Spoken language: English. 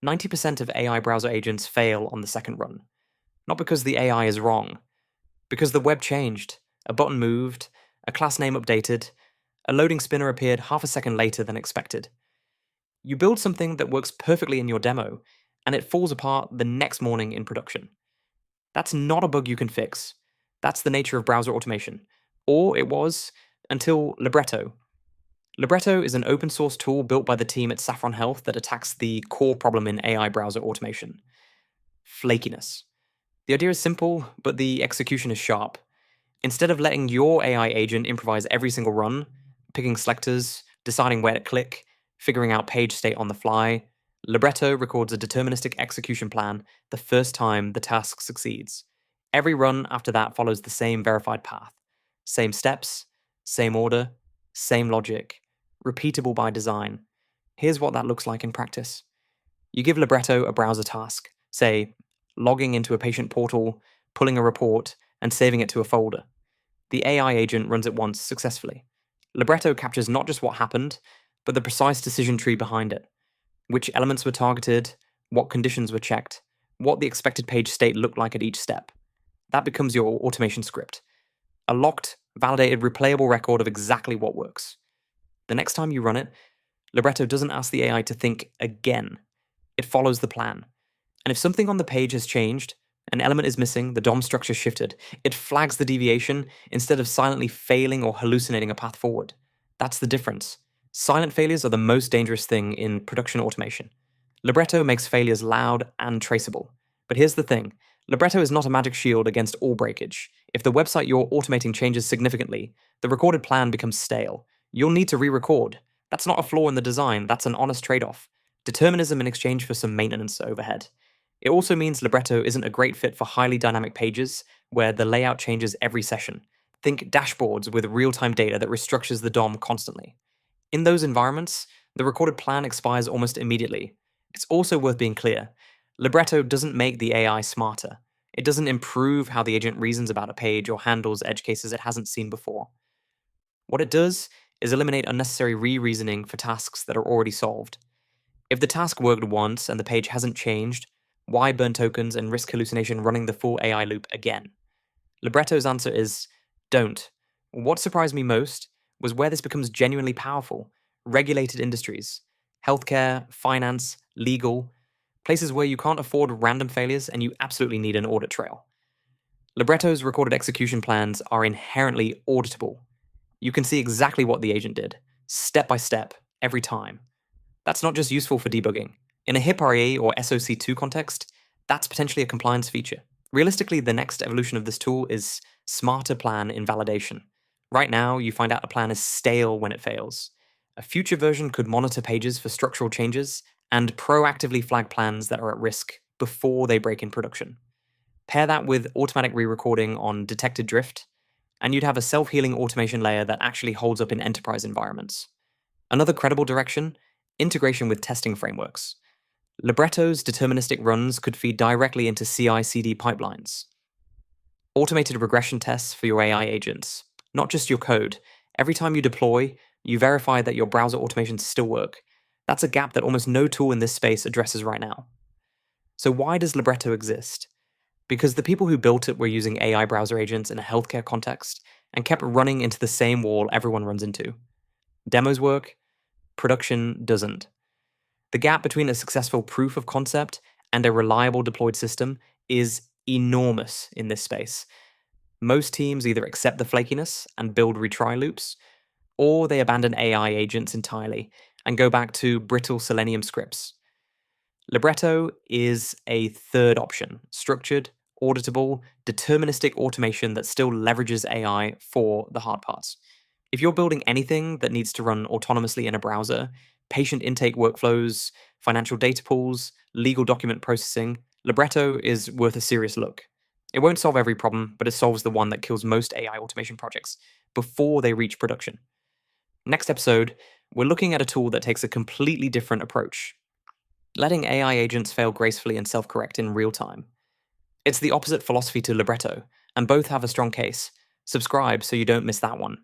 90% of AI browser agents fail on the second run. Not because the AI is wrong, because the web changed, a button moved, a class name updated, a loading spinner appeared half a second later than expected. You build something that works perfectly in your demo, and it falls apart the next morning in production. That's not a bug you can fix. That's the nature of browser automation. Or it was, until Libretto. Libretto is an open source tool built by the team at Saffron Health that attacks the core problem in AI browser automation: flakiness. The idea is simple, but the execution is sharp. Instead of letting your AI agent improvise every single run, picking selectors, deciding where to click, figuring out page state on the fly, Libretto records a deterministic execution plan the first time the task succeeds. Every run after that follows the same verified path. Same steps, same order, same logic, repeatable by design. Here's what that looks like in practice. You give Libretto a browser task, say, logging into a patient portal, pulling a report, and saving it to a folder. The AI agent runs it once successfully. Libretto captures not just what happened, but the precise decision tree behind it. Which elements were targeted, what conditions were checked, what the expected page state looked like at each step. That becomes your automation script. A locked, validated, replayable record of exactly what works. The next time you run it, Libretto doesn't ask the AI to think again. It follows the plan. And if something on the page has changed, an element is missing, the DOM structure shifted, it flags the deviation instead of silently failing or hallucinating a path forward. That's the difference. Silent failures are the most dangerous thing in production automation. Libretto makes failures loud and traceable. But here's the thing. Libretto is not a magic shield against all breakage. If the website you're automating changes significantly, the recorded plan becomes stale. You'll need to re-record. That's not a flaw in the design, that's an honest trade-off. Determinism in exchange for some maintenance overhead. It also means Libretto isn't a great fit for highly dynamic pages where the layout changes every session. Think dashboards with real-time data that restructures the DOM constantly. In those environments, the recorded plan expires almost immediately. It's also worth being clear. Libretto doesn't make the AI smarter. It doesn't improve how the agent reasons about a page or handles edge cases it hasn't seen before. What it does is eliminate unnecessary re-reasoning for tasks that are already solved. If the task worked once and the page hasn't changed, why burn tokens and risk hallucination running the full AI loop again? Libretto's answer is, don't. What surprised me most was where this becomes genuinely powerful: regulated industries, healthcare, finance, legal, places where you can't afford random failures and you absolutely need an audit trail. Libretto's recorded execution plans are inherently auditable. You can see exactly what the agent did, step by step, every time. That's not just useful for debugging. In a HIPAA or SOC2 context, that's potentially a compliance feature. Realistically, the next evolution of this tool is smarter plan invalidation. Right now, you find out a plan is stale when it fails. A future version could monitor pages for structural changes and proactively flag plans that are at risk before they break in production. Pair that with automatic re-recording on detected drift, and you'd have a self-healing automation layer that actually holds up in enterprise environments. Another credible direction: integration with testing frameworks. Libretto's deterministic runs could feed directly into CI/CD pipelines. Automated regression tests for your AI agents, not just your code. Every time you deploy, you verify that your browser automations still work. That's a gap that almost no tool in this space addresses right now. So why does Libretto exist? Because the people who built it were using AI browser agents in a healthcare context and kept running into the same wall everyone runs into. Demos work, production doesn't. The gap between a successful proof of concept and a reliable deployed system is enormous in this space. Most teams either accept the flakiness and build retry loops, or they abandon AI agents entirely and go back to brittle Selenium scripts. Libretto is a third option: structured, auditable, deterministic automation that still leverages AI for the hard parts. If you're building anything that needs to run autonomously in a browser, patient intake workflows, financial data pools, legal document processing, Libretto is worth a serious look. It won't solve every problem, but it solves the one that kills most AI automation projects before they reach production. Next episode, we're looking at a tool that takes a completely different approach, letting AI agents fail gracefully and self-correct in real time. It's the opposite philosophy to Libretto, and both have a strong case. Subscribe so you don't miss that one.